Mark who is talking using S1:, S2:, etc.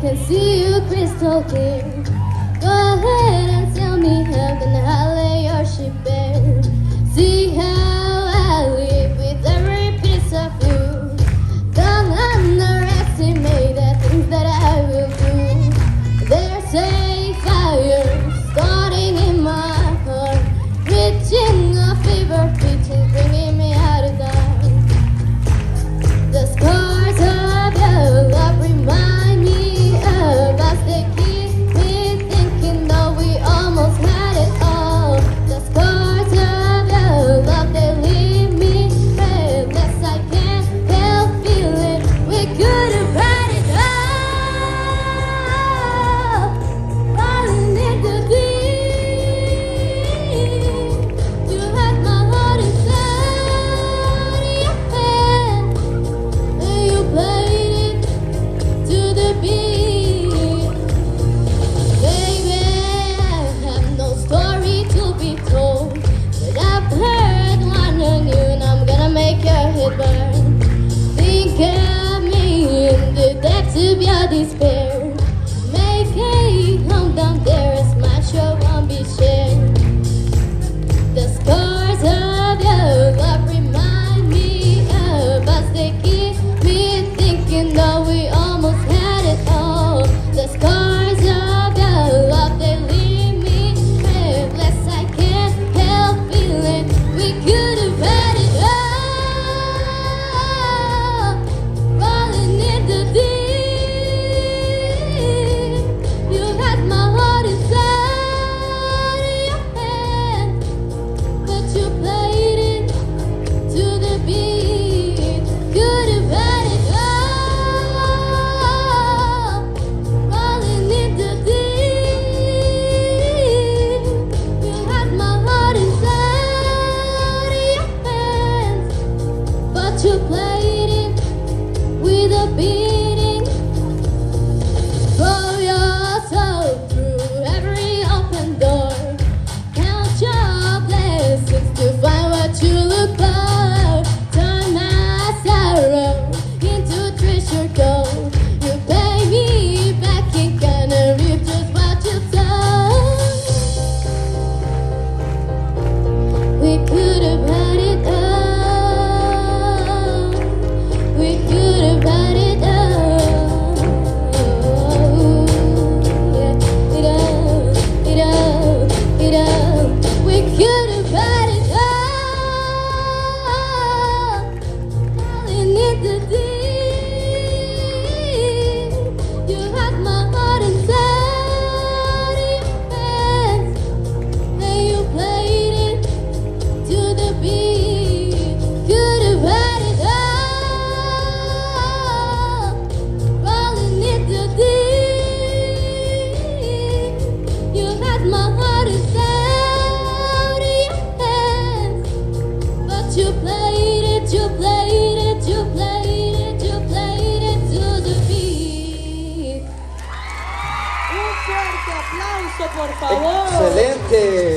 S1: can see you crystal clear. Go ahead and tell me how, then I'll lay your ship bare. See how I live with every piece of you. Don't underestimate the things that I will do. There's a fire starting in my heart, reaching a fever pitch and bringing me out of dark. The scars of your love remind me of us. They keep me thinking, though we almost had it all. The scars of your love, they leave me breathless. I can't help feeling we could have had it all. Falling into deep, you had my heart inside your hand, and you played it to the beat. Baby, I have no story to be told, but I've heard one on you, and I'm gonna make your head burn. Think of me in the depths of your despair. Make a home down there, a smash your won't be shared. The scars of your love remind me of us. They keep me thinking, though we almost had it all. The scars of your love, they leave me breathless. I can't help feeling we could have had it all. Falling into deep, you had my heart inside your hand, but you played it to the beat. Could have had it all. Falling into deep, you had my heart inside your hands, but you played it with a beating. Throw yourself through every open door. Count your blessings to find what you look for. Turn my sorrow into treasure gold. You pay me back in kind and reap just what you sow. We could have had it all. We could have had it all. Yeah, it all, it all, it all. We could have had it all. Falling into deep, you had my heart inside your hands, and you played it to the beat. Could have had it all. Falling into deep, you had my heart inside your hands, but you played it, you played it, you played it, you played it to the beat.
S2: Un fuerte aplauso, por favor.
S3: ¡Excelente!